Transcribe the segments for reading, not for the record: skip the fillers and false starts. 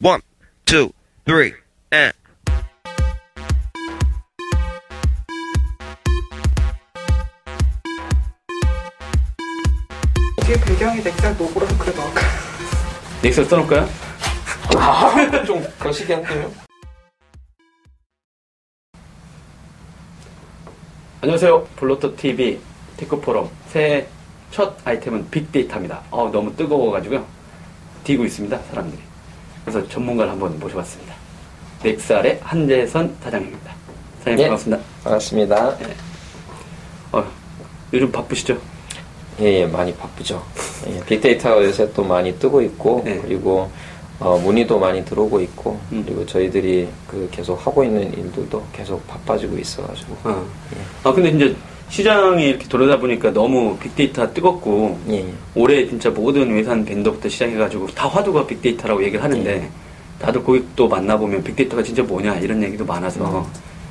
One, two, three, and. 뒤에 배경이 넥살 로고라서 그래 넣을까? 넥살 써놓을까요? 좀 거시기 한데요. 안녕하세요. 블로터TV 테크포럼 새해 첫 아이템은 빅데이터입니다. 너무 뜨거워가지고요. 뛰고 있습니다, 사람들이. 그래서 전문가를 한번 모셔봤습니다. 넥살의 한재선 사장님입니다. 사장님, 예, 반갑습니다. 반갑습니다. 예. 요즘 바쁘시죠? 예, 많이 바쁘죠. 예, 빅데이터가 요새 또 많이 뜨고 있고, 네. 그리고 문의도 많이 들어오고 있고, 그리고 저희들이 계속 하고 있는 일들도 계속 바빠지고 있어가지고. 예. 근데 이제 시장이 이렇게 돌아다 보니까 너무 빅데이터 뜨겁고, 예. 올해 진짜 모든 외산 밴더부터 시작해가지고 다 화두가 빅데이터라고 얘기를 하는데, 예. 다들 고객도 만나보면 빅데이터가 진짜 뭐냐 이런 얘기도 많아서,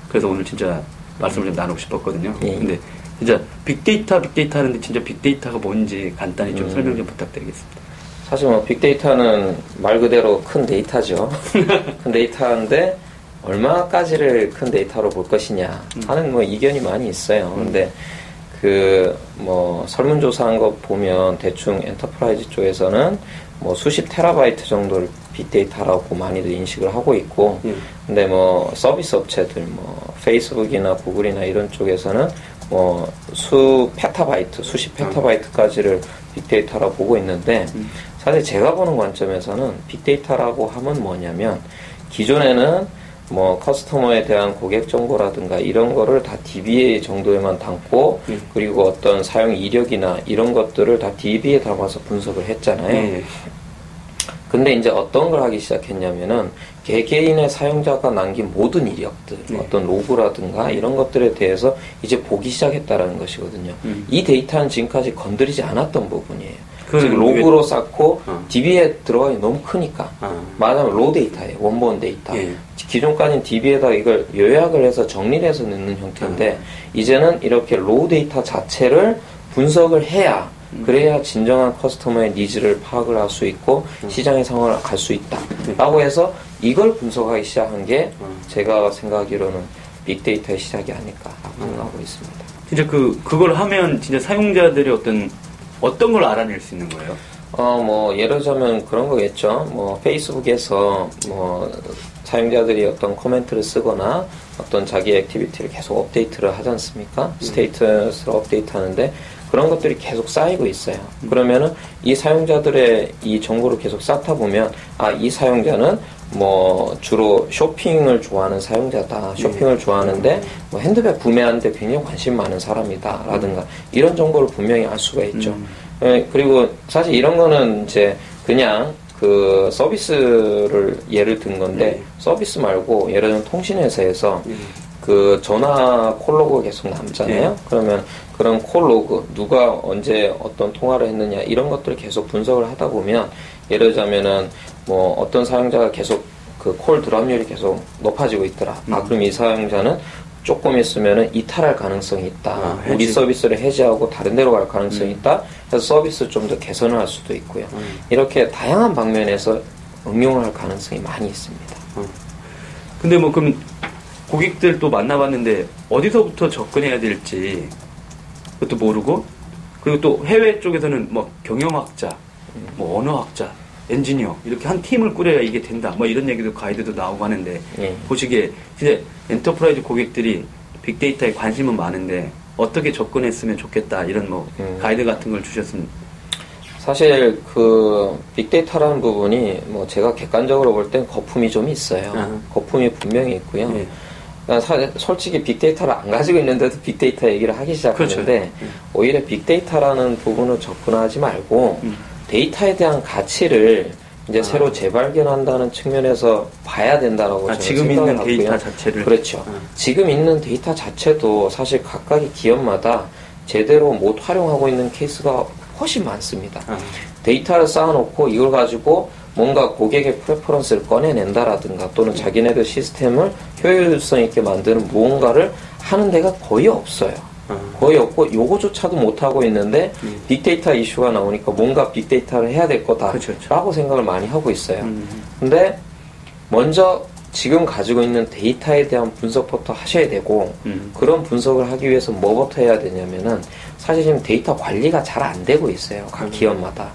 그래서 오늘 진짜 말씀을 좀 나누고 싶었거든요. 예. 근데 진짜 빅데이터 하는데 진짜 빅데이터가 뭔지 간단히 좀 설명 좀 부탁드리겠습니다. 사실 빅데이터는 말 그대로 큰 데이터죠. 큰 데이터인데, 얼마까지를 큰 데이터로 볼 것이냐 하는 이견이 많이 있어요. 근데 설문조사한 거 보면 대충 엔터프라이즈 쪽에서는 수십 테라바이트 정도를 빅데이터라고 많이들 인식을 하고 있고, 근데 서비스 업체들, 페이스북이나 구글이나 이런 쪽에서는 수십 페타바이트까지를 빅데이터라고 보고 있는데, 사실 제가 보는 관점에서는 빅데이터라고 하면 뭐냐면, 기존에는 커스터머에 대한 고객 정보라든가 이런 거를 다 DBA 정도에만 담고, 그리고 어떤 사용 이력이나 이런 것들을 다 DB에 담아서 분석을 했잖아요. 근데 이제 어떤 걸 하기 시작했냐면은, 개개인의 사용자가 남긴 모든 이력들, 어떤 로그라든가 이런 것들에 대해서 이제 보기 시작했다라는 것이거든요. 이 데이터는 지금까지 건드리지 않았던 부분이에요. 즉 로그로 쌓고 DB에 들어가기 너무 크니까 말하자면 로 데이터예요. 원본 데이터. 기존까지는 DB에다 이걸 요약을 해서 정리를 해서 넣는 형태인데, 이제는 이렇게 로 데이터 자체를 분석을 해야, 그래야 진정한 커스터머의 니즈를 파악을 할 수 있고 시장의 상황을 알 수 있다 라고 해서 이걸 분석하기 시작한 게 제가 생각하기로는 빅데이터의 시작이 아닐까라고 생각하고 있습니다. 진짜 그걸 하면 진짜 사용자들이 어떤 걸 알아낼 수 있는 거예요? 예를 들자면 그런 거겠죠. 페이스북에서 사용자들이 어떤 코멘트를 쓰거나 어떤 자기 액티비티를 계속 업데이트를 하지 않습니까? 스테이터스를 업데이트 하는데 그런 것들이 계속 쌓이고 있어요. 그러면은 이 사용자들의 이 정보를 계속 쌓다 보면, 이 사용자는 주로 쇼핑을 좋아하는 사용자다. 쇼핑을 좋아하는데 핸드백 구매하는데 굉장히 관심 많은 사람이다. 라든가 이런 정보를 분명히 알 수가 있죠. 그리고 사실 이런 거는 이제 그냥 서비스를 예를 든 건데, 서비스 말고 예를 들면 통신회사에서 전화 콜로그 계속 남잖아요. 그러면 그런 콜로그, 누가 언제 어떤 통화를 했느냐, 이런 것들을 계속 분석을 하다 보면, 예를 들자면은, 어떤 사용자가 계속 콜 드랍률이 계속 높아지고 있더라. 그럼 이 사용자는 조금 있으면은 이탈할 가능성이 있다. 우리 서비스를 해지하고 다른 데로 갈 가능성이 있다. 그래서 서비스를 좀 더 개선을 할 수도 있고요. 이렇게 다양한 방면에서 응용을 할 가능성이 많이 있습니다. 근데 그럼 고객들도 만나봤는데 어디서부터 접근해야 될지 그것도 모르고, 그리고 또 해외 쪽에서는 경영학자, 언어학자, 엔지니어 이렇게 한 팀을 꾸려야 이게 된다. 이런 얘기도 가이드도 나오고 하는데, 보시기에 진짜 엔터프라이즈 고객들이 빅데이터에 관심은 많은데 어떻게 접근했으면 좋겠다, 이런 가이드 같은 걸 주셨으면. 사실 빅데이터라는 부분이 제가 객관적으로 볼 땐 거품이 좀 있어요. 거품이 분명히 있고요. 솔직히 빅데이터를 안 가지고 있는데도 빅데이터 얘기를 하기 시작하는데, 그렇죠. 오히려 빅데이터라는 부분을 접근하지 말고 데이터에 대한 가치를 이제 새로 재발견한다는 측면에서 봐야 된다라고 저는 지금 생각을 있는 데이터 하고요. 자체를. 그렇죠. 지금 있는 데이터 자체도 사실 각각의 기업마다 제대로 못 활용하고 있는 케이스가 훨씬 많습니다. 데이터를 쌓아놓고 이걸 가지고 뭔가 고객의 프레퍼런스를 꺼내낸다라든가 또는 자기네들 시스템을 효율성 있게 만드는 무언가를 하는 데가 거의 없어요. 거의 없고 요거조차도 못하고 있는데 빅데이터 이슈가 나오니까 뭔가 빅데이터를 해야 될 거다라고 생각을 많이 하고 있어요. 근데 먼저 지금 가지고 있는 데이터에 대한 분석부터 하셔야 되고 그런 분석을 하기 위해서 뭐부터 해야 되냐면은 사실 지금 데이터 관리가 잘 안 되고 있어요. 각 기업마다.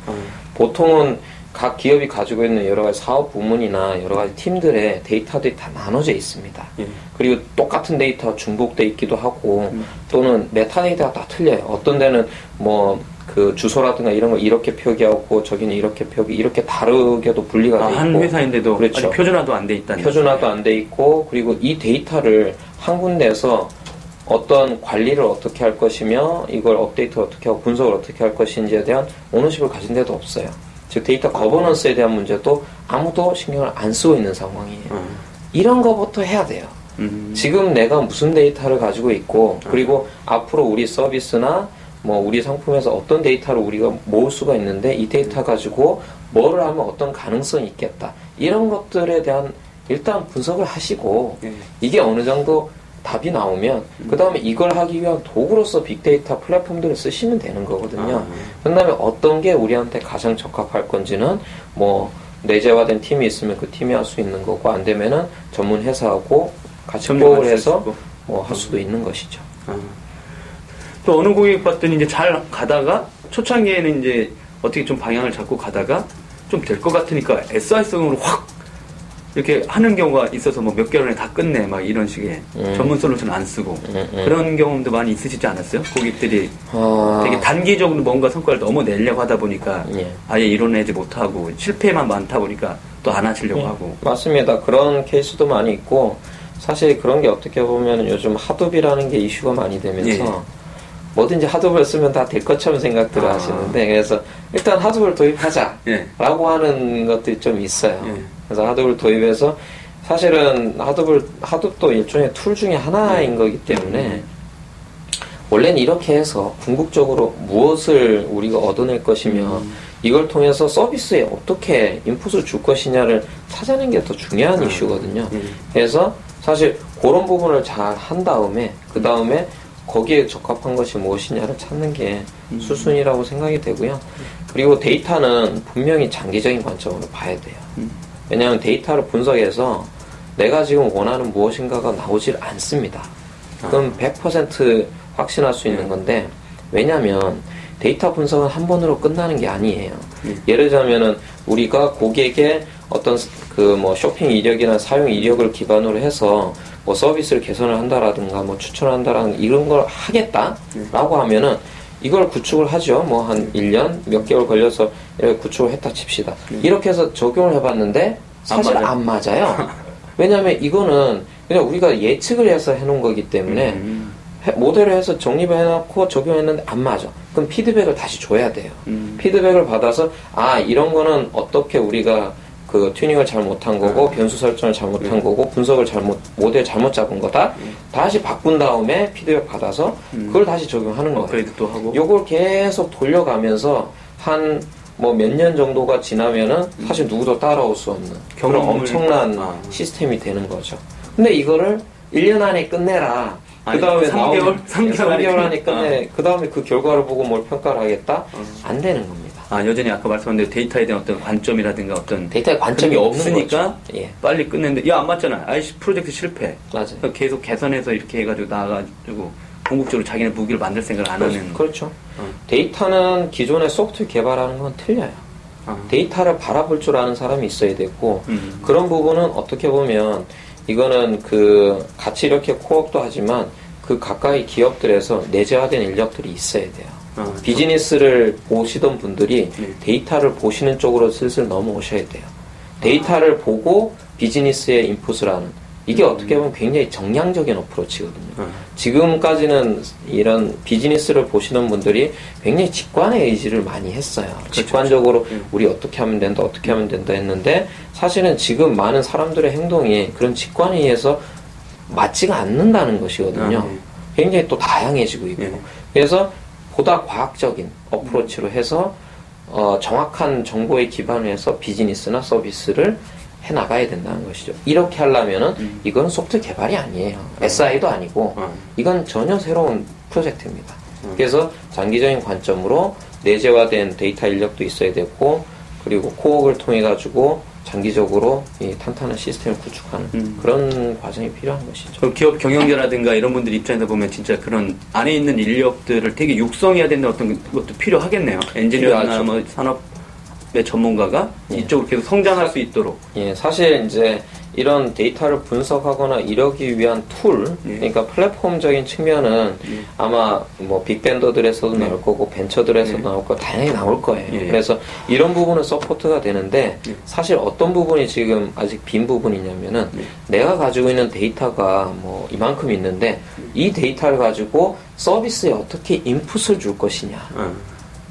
보통은 각 기업이 가지고 있는 여러 가지 사업 부문이나 여러 가지 팀들의 데이터들이 다 나눠져 있습니다. 그리고 똑같은 데이터 중복돼 있기도 하고 또는 메타데이터가 다 틀려요. 어떤 데는 뭐 그 주소라든가 이런 거 이렇게 표기하고 저기는 이렇게 이렇게 다르게도 분리가 돼 있고 한 회사인데도 그렇죠. 아직 표준화도 안 돼 있다는 표준화도 안 돼 있고 그리고 이 데이터를 한 군데에서 어떤 관리를 어떻게 할 것이며 이걸 업데이트를 어떻게 하고 분석을 어떻게 할 것인지에 대한 오너십을 가진 데도 없어요. 즉 데이터 거버넌스에 대한 문제도 아무도 신경을 안 쓰고 있는 상황이에요. 이런 거부터 해야 돼요. 지금 내가 무슨 데이터를 가지고 있고 그리고 앞으로 우리 서비스나 뭐 우리 상품에서 어떤 데이터를 우리가 모을 수가 있는데 이 데이터 가지고 뭐를 하면 어떤 가능성이 있겠다. 이런 것들에 대한 일단 분석을 하시고 이게 어느 정도 답이 나오면 그 다음에 이걸 하기 위한 도구로서 빅데이터 플랫폼들을 쓰시면 되는 거거든요. 그 다음에 어떤 게 우리한테 가장 적합할 건지는 뭐 내재화된 팀이 있으면 그 팀이 할 수 있는 거고 안 되면은 전문 회사하고 같이 협업을 해서 뭐 할 수도 있는 것이죠. 또 어느 고객 봤더니 이제 잘 가다가 초창기에는 이제 어떻게 좀 방향을 잡고 가다가 좀 될 것 같으니까 SI성으로 확 이렇게 하는 경우가 있어서 뭐 몇 개월에 다 끝내 막 이런 식의 전문 솔루션 안 쓰고 그런 경험도 많이 있으시지 않았어요? 고객들이 되게 단기적으로 뭔가 성과를 너무 내려고 하다 보니까 아예 이뤄내지 못하고 실패만 많다 보니까 또 안 하시려고 하고. 맞습니다. 그런 케이스도 많이 있고 사실 그런 게 어떻게 보면 요즘 하둡이라는 게 이슈가 많이 되면서 뭐든지 하둡을 쓰면 다 될 것처럼 생각들을 하시는데 그래서 일단 하둡을 도입하자라고 하는 것들이 좀 있어요. 그래서 하둡을 도입해서 사실은 하둡도 일종의 툴 중에 하나인 거기 때문에 원래는 이렇게 해서 궁극적으로 무엇을 우리가 얻어낼 것이며 이걸 통해서 서비스에 어떻게 인풋을 줄 것이냐를 찾아내는 게 더 중요한 이슈거든요. 그래서 사실 그런 부분을 잘 한 다음에 그 다음에 거기에 적합한 것이 무엇이냐를 찾는 게 수순이라고 생각이 되고요. 그리고 데이터는 분명히 장기적인 관점으로 봐야 돼요. 왜냐하면 데이터를 분석해서 내가 지금 원하는 무엇인가가 나오질 않습니다. 그럼 100% 확신할 수 있는 건데 왜냐하면 데이터 분석은 한 번으로 끝나는 게 아니에요. 예를 들자면은 우리가 고객의 어떤 그 뭐 쇼핑 이력이나 사용 이력을 기반으로 해서 뭐 서비스를 개선을 한다라든가 뭐 추천을 한다라든가 이런 걸 하겠다라고 하면은 이걸 구축을 하죠. 뭐 한 1년 몇 개월 걸려서 이렇게 구축을 했다 칩시다. 이렇게 해서 적용을 해봤는데 사실 안 맞아요. 왜냐하면 이거는 그냥 우리가 예측을 해서 해놓은 거기 때문에 모델을 해서 정립을 해놓고 적용했는데 안 맞아. 그럼 피드백을 다시 줘야 돼요. 피드백을 받아서 이런 거는 어떻게 우리가 그 튜닝을 잘못한 거고 변수 설정을 잘못한 거고 분석을 모델 잘못 잡은 거다. 다시 바꾼 다음에 피드백 받아서 그걸 다시 적용하는 거예요. 업그레이드도 하고. 요걸 계속 돌려가면서 한 뭐 몇 년 정도가 지나면은 사실 누구도 따라올 수 없는 그런 엄청난 시스템이 되는 거죠. 근데 이거를 1년 안에 끝내라. 그 다음에 3개월 안에 끝내. 그 다음에 그 결과를 보고 뭘 평가를 하겠다? 안 되는 겁니다. 여전히 아까 말씀한 대로 데이터에 대한 어떤 관점이라든가 어떤 데이터에 관점이 없으니까 예. 빨리 끝냈는데 안 맞잖아. 프로젝트 실패. 맞아요. 계속 개선해서 이렇게 해가지고 나가지고 궁극적으로 자기네 무기를 만들 생각을 안 하는. 그렇죠. 데이터는 기존의 소프트웨어 개발하는 건 틀려요. 데이터를 바라볼 줄 아는 사람이 있어야 되고 그런 부분은 어떻게 보면 이거는 그 같이 이렇게 코업도 하지만 그 가까이 기업들에서 내재화된 인력들이 있어야 돼요. 비즈니스를 보시던 분들이 데이터를 보시는 쪽으로 슬슬 넘어오셔야 돼요. 데이터를 보고 비즈니스에 인풋을 하는 이게 어떻게 보면 굉장히 정량적인 어프로치거든요. 지금까지는 이런 비즈니스를 보시는 분들이 굉장히 직관의 의지를 많이 했어요. 직관적으로 우리 어떻게 하면 된다, 어떻게 하면 된다 했는데 사실은 지금 많은 사람들의 행동이 그런 직관에 의해서 맞지가 않는다는 것이거든요. 굉장히 또 다양해지고 있고. 그래서 보다 과학적인 어프로치로 해서 정확한 정보에 기반을 해서 비즈니스나 서비스를 해나가야 된다는 것이죠. 이렇게 하려면은 이건 소프트 개발이 아니에요. SI도 아니고 이건 전혀 새로운 프로젝트입니다. 그래서 장기적인 관점으로 내재화된 데이터 인력도 있어야 되고 그리고 코어를 통해 가지고 장기적으로 이 탄탄한 시스템을 구축하는 그런 과정이 필요한 것이죠. 그 기업 경영자라든가 이런 분들 입장에서 보면 진짜 그런 안에 있는 인력들을 되게 육성해야 되는 어떤 것도 필요하겠네요. 엔지니어나 필요하죠. 뭐 산업의 전문가가 예. 이쪽으로 계속 성장할 수 있도록. 예, 사실 이제 이런 데이터를 분석하거나 이러기 위한 툴, 예. 그러니까 플랫폼적인 측면은 예. 아마 뭐 빅벤더들에서도 예. 나올 거고 벤처들에서도 예. 나올 거고 다양히 나올 거예요. 예. 그래서 이런 부분은 서포트가 되는데 예. 사실 어떤 부분이 지금 아직 빈 부분이냐면은 예. 내가 가지고 있는 데이터가 뭐 이만큼 있는데 이 데이터를 가지고 서비스에 어떻게 인풋을 줄 것이냐.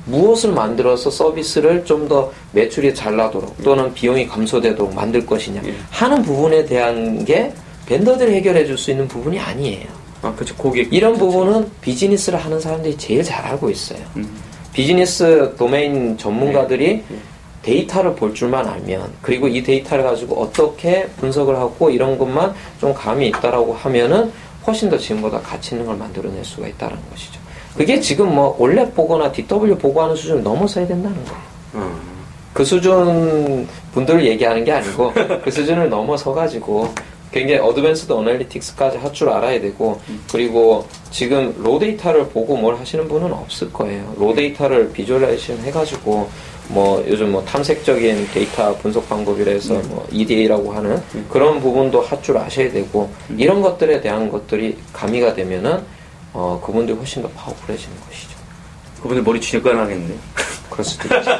무엇을 만들어서 서비스를 좀 더 매출이 잘 나도록 또는 비용이 감소되도록 만들 것이냐 예. 하는 부분에 대한 게 벤더들이 해결해 줄 수 있는 부분이 아니에요. 아, 그렇죠. 고객. 이런 부분은 비즈니스를 하는 사람들이 제일 잘 알고 있어요. 음. 비즈니스 도메인 전문가들이 예. 데이터를 볼 줄만 알면 그리고 이 데이터를 가지고 어떻게 분석을 하고 이런 것만 좀 감이 있다라고 하면은 훨씬 더 지금보다 가치 있는 걸 만들어낼 수가 있다는 것이죠. 그게 지금 뭐 올랩 보거나 DW 보고하는 수준을 넘어서야 된다는 거예요. 그 수준 분들을 얘기하는 게 아니고 그 수준을 넘어서가지고 굉장히 어드밴스드 어널리틱스까지 할 줄 알아야 되고 그리고 지금 로 데이터를 보고 뭘 하시는 분은 없을 거예요. 로 데이터를 비주얼라이제이션 해가지고 뭐 요즘 뭐 탐색적인 데이터 분석 방법이라 해서 뭐 EDA라고 하는 그런 부분도 할 줄 아셔야 되고 이런 것들에 대한 것들이 가미가 되면은 그분들이 훨씬 더 파워풀해지는 것이죠. 그분들 머리 쥐가나겠는데. 그럴 수도 있죠.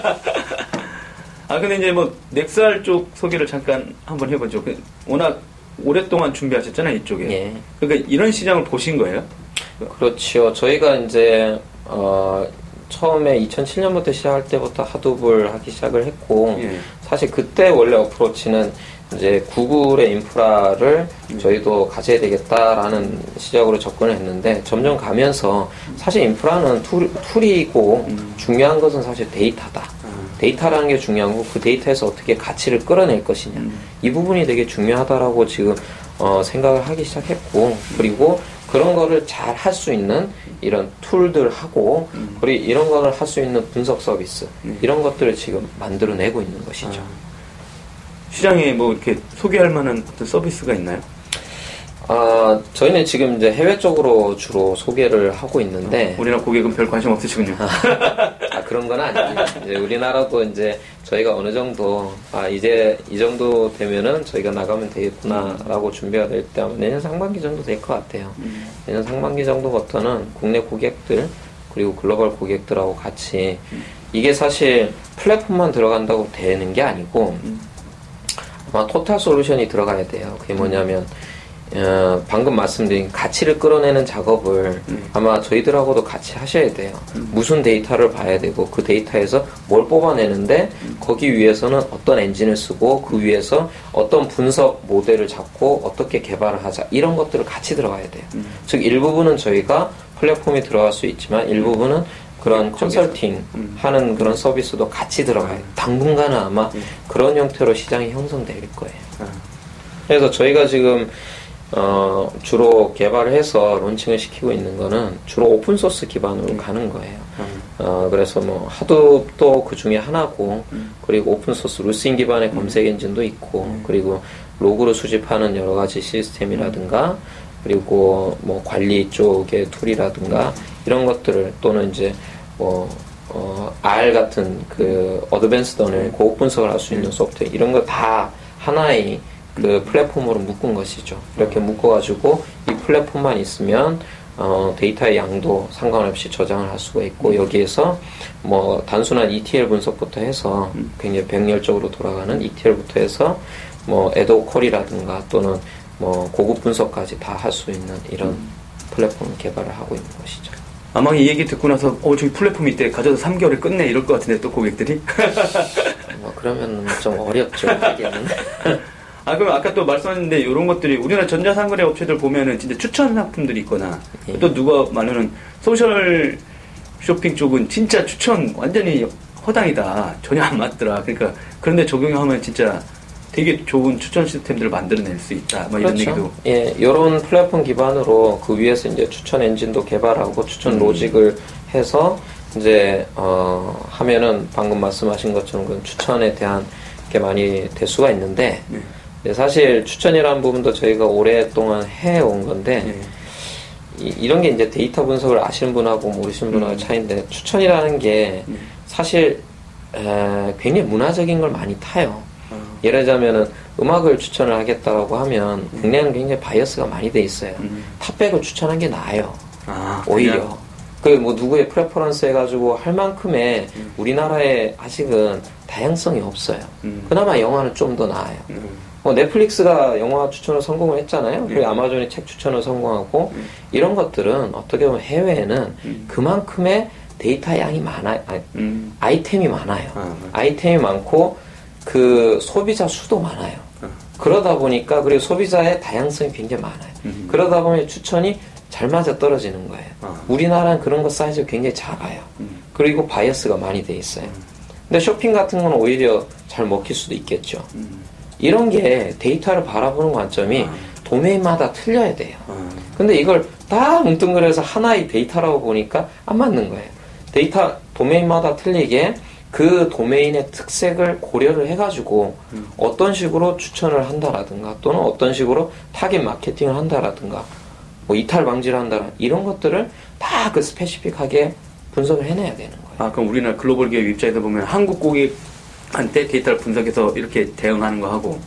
아, 근데 이제 뭐, 넥스알 쪽 소개를 잠깐 한번 해보죠. 워낙 오랫동안 준비하셨잖아요, 이쪽에. 예. 그러니까 이런 시장을 보신 거예요? 그렇죠. 저희가 이제, 처음에 2007년부터 시작할 때부터 하둡을 하기 시작을 했고, 예. 사실 그때 원래 어프로치는 이제 구글의 인프라를 저희도 가져야 되겠다라는 시작으로 접근을 했는데 점점 가면서 사실 인프라는 툴이고 중요한 것은 사실 데이터다. 데이터라는 게 중요한 거고 그 데이터에서 어떻게 가치를 끌어낼 것이냐. 이 부분이 되게 중요하다라고 지금 생각을 하기 시작했고 그리고 그런 거를 잘 할 수 있는 이런 툴들하고 그리고 이런 거를 할 수 있는 분석 서비스 이런 것들을 지금 만들어내고 있는 것이죠. 시장에 뭐 이렇게 소개할 만한 어떤 서비스가 있나요? 저희는 지금 이제 해외 쪽으로 주로 소개를 하고 있는데 우리나라 고객은 별 관심 없으시군요. 그런 건 아니에요. 이제 우리나라도 이제 저희가 어느 정도 이제 이 정도 되면은 저희가 나가면 되겠구나라고 준비가 될 때 아마 내년 상반기 정도 될 것 같아요. 내년 상반기 정도부터는 국내 고객들 그리고 글로벌 고객들하고 같이 이게 사실 플랫폼만 들어간다고 되는 게 아니고 아마 토탈 솔루션이 들어가야 돼요. 그게 뭐냐면 방금 말씀드린 가치를 끌어내는 작업을 아마 저희들하고도 같이 하셔야 돼요. 무슨 데이터를 봐야 되고 그 데이터에서 뭘 뽑아내는데 거기 위해서는 어떤 엔진을 쓰고 그 위에서 어떤 분석 모델을 잡고 어떻게 개발을 하자 이런 것들을 같이 들어가야 돼요. 즉 일부분은 저희가 플랫폼이 들어갈 수 있지만 일부분은 그런 컨설팅 하는 그런 서비스도 같이 들어가요. 당분간은 아마 그런 형태로 시장이 형성될 거예요. 그래서 저희가 지금 주로 개발을 해서 론칭을 시키고 있는 거는 주로 오픈소스 기반으로 가는 거예요. 그래서 뭐 하둡도 그 중에 하나고 그리고 오픈소스 루싱 기반의 검색 엔진도 있고 그리고 로그를 수집하는 여러 가지 시스템이라든가 그리고 뭐 관리 쪽의 툴이라든가 이런 것들을 또는 이제 뭐 R 같은 그 어드밴스드 언어의 고급 분석을 할 수 있는 소프트웨어 이런 거 다 하나의 그 플랫폼으로 묶은 것이죠. 이렇게 묶어가지고 이 플랫폼만 있으면 데이터의 양도 상관없이 저장을 할 수가 있고 여기에서 뭐 단순한 ETL 분석부터 해서 굉장히 병렬적으로 돌아가는 ETL부터 해서 뭐 에도 콜이라든가 또는 뭐 고급 분석까지 다 할 수 있는 이런 플랫폼 개발을 하고 있는 것이죠. 아마 이 얘기 듣고 나서 저기 플랫폼 있대 가져서 3개월에 끝내 이럴 것 같은데 또 고객들이 그러면 좀 어렵죠. 하기에는. 그럼 아까 또 말씀하셨는데 이런 것들이 우리나라 전자상거래 업체들 보면은 진짜 추천 상품들이 있거나 또 누가 말하는 소셜 쇼핑 쪽은 진짜 추천 완전히 허당이다 전혀 안 맞더라. 그러니까 그런데 적용하면 진짜 되게 좋은 추천 시스템들을 만들어낼 수 있다. 뭐 이런 얘기도. 예, 이런 플랫폼 기반으로 그 위에서 이제 추천 엔진도 개발하고 추천 로직을 해서 이제 하면은 방금 말씀하신 것처럼 그 추천에 대한 게 많이 될 수가 있는데 네. 네, 사실 추천이라는 부분도 저희가 오랫동안 해온 건데 네. 이런 게 이제 데이터 분석을 아시는 분하고 모르시는 분하고 차이인데 추천이라는 게 사실 굉장히 문화적인 걸 많이 타요. 예를 들자면은 음악을 추천을 하겠다고 하면 국내는 굉장히 바이어스가 많이 돼 있어요. 탑백을 추천한 게 나아요. 오히려. 그 뭐 누구의 프레퍼런스 해가지고 할 만큼의 우리나라에 아직은 다양성이 없어요. 그나마 영화는 좀 더 나아요. 뭐 넷플릭스가 영화 추천을 성공을 했잖아요. 그리고 아마존이 책 추천을 성공하고 이런 것들은 어떻게 보면 해외에는 그만큼의 데이터 양이 많아요. 아이템이 많아요. 아이템이 많고 그 소비자 수도 많아요. 그러다 보니까 그리고 소비자의 다양성이 굉장히 많아요. 그러다 보면 추천이 잘 맞아 떨어지는 거예요. 우리나라는 그런 거 사이즈가 굉장히 작아요. 그리고 바이어스가 많이 돼 있어요. 근데 쇼핑 같은 건 오히려 잘 먹힐 수도 있겠죠. 이런 게 데이터를 바라보는 관점이 도메인마다 틀려야 돼요. 근데 이걸 다 뭉뚱그려서 하나의 데이터라고 보니까 안 맞는 거예요. 데이터 도메인마다 틀리게 그 도메인의 특색을 고려를 해가지고 어떤 식으로 추천을 한다라든가 또는 어떤 식으로 타겟 마케팅을 한다라든가 뭐 이탈 방지를 한다라 이런 것들을 다 그 스페시픽하게 분석을 해내야 되는 거예요. 그럼 우리나라 글로벌 기업 입장에서 보면 한국 고객한테 데이터를 분석해서 이렇게 대응하는 거 하고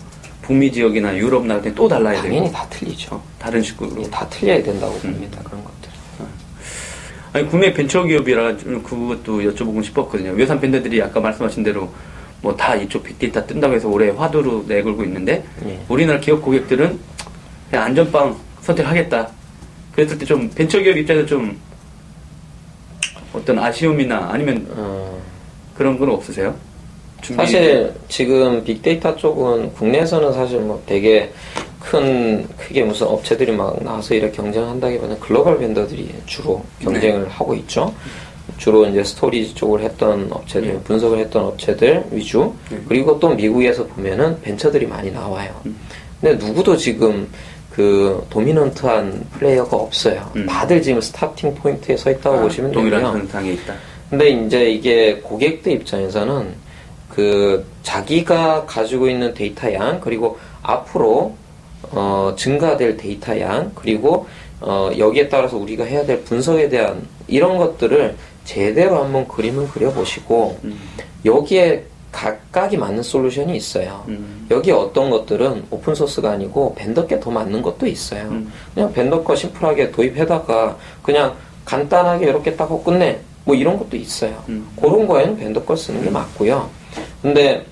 북미 지역이나 유럽 나갈 때 또 달라야 되고 당연히 다 틀리죠. 다른 식으로 다 틀려야 된다고 봅니다. 그런 것들. 아니 국내 벤처기업이라 그것도 여쭤보고 싶었거든요. 외산 벤더들이 아까 말씀하신 대로 뭐 다 이쪽 빅데이터 뜬다고 해서 올해 화두로 내걸고 있는데 우리나라 기업 고객들은 그냥 안전빵 선택하겠다. 그랬을 때 좀 벤처기업 입장에서 좀 어떤 아쉬움이나 아니면 그런 건 없으세요? 사실 지금 빅데이터 쪽은 국내에서는 사실 뭐 되게 크게 무슨 업체들이 막 나와서 이렇게 경쟁한다기보다는 글로벌 벤더들이 주로 경쟁을 하고 있죠. 주로 이제 스토리지 쪽을 했던 업체들, 분석을 했던 업체들 위주. 그리고 또 미국에서 보면은 벤처들이 많이 나와요. 근데 누구도 지금 그 도미넌트한 플레이어가 없어요. 다들 지금 스타팅 포인트에 서 있다고 보시면 되고요. 동일한 상에 있다. 근데 이제 이게 고객들 입장에서는 그 자기가 가지고 있는 데이터 양 그리고 앞으로 증가될 데이터 양 그리고 여기에 따라서 우리가 해야 될 분석에 대한 이런 것들을 제대로 한번 그림을 그려보시고 여기에 각각이 맞는 솔루션이 있어요. 여기 어떤 것들은 오픈소스가 아니고 벤더께 더 맞는 것도 있어요. 그냥 벤더 거 심플하게 도입해다가 그냥 간단하게 이렇게 딱 하고 끝내. 뭐 이런 것도 있어요. 그런 거에는 벤더 걸 쓰는 게 맞고요. 근데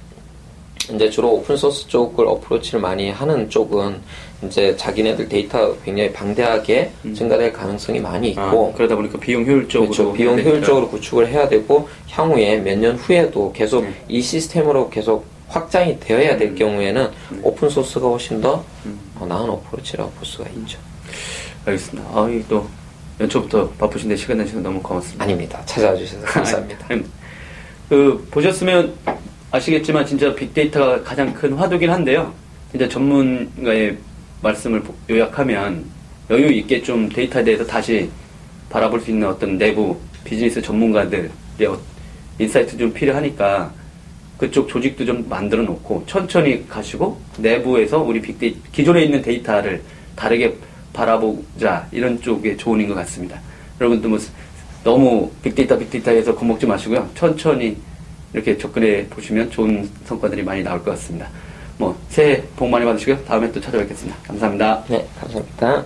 이제 주로 오픈소스 쪽을 어프로치를 많이 하는 쪽은 이제 자기네들 데이터 굉장히 방대하게 증가될 가능성이 많이 있고 그러다 보니까 비용 효율적으로 그렇죠. 비용 효율적으로 구축을 해야 되고 향후에 몇 년 후에도 계속 이 시스템으로 계속 확장이 되어야 될 경우에는 오픈소스가 훨씬 더 나은 어프로치라고 볼 수가 있죠. 알겠습니다. 또 연초부터 바쁘신데 시간 내주셔서 너무 고맙습니다. 아닙니다. 찾아와 주셔서 감사합니다. 보셨으면 아시겠지만 진짜 빅데이터가 가장 큰 화두긴 한데요. 진짜 전문가의 말씀을 요약하면 여유 있게 좀 데이터에 대해서 다시 바라볼 수 있는 어떤 내부 비즈니스 전문가들의 인사이트 좀 필요하니까 그쪽 조직도 좀 만들어 놓고 천천히 가시고 내부에서 우리 빅데이터 기존에 있는 데이터를 다르게 바라보자 이런 쪽의 조언인 것 같습니다. 여러분도 뭐 너무 빅데이터에서 겁먹지 마시고요. 천천히 이렇게 접근해 보시면 좋은 성과들이 많이 나올 것 같습니다. 새해 복 많이 받으시고요. 다음에 또 찾아뵙겠습니다. 감사합니다. 네, 감사합니다.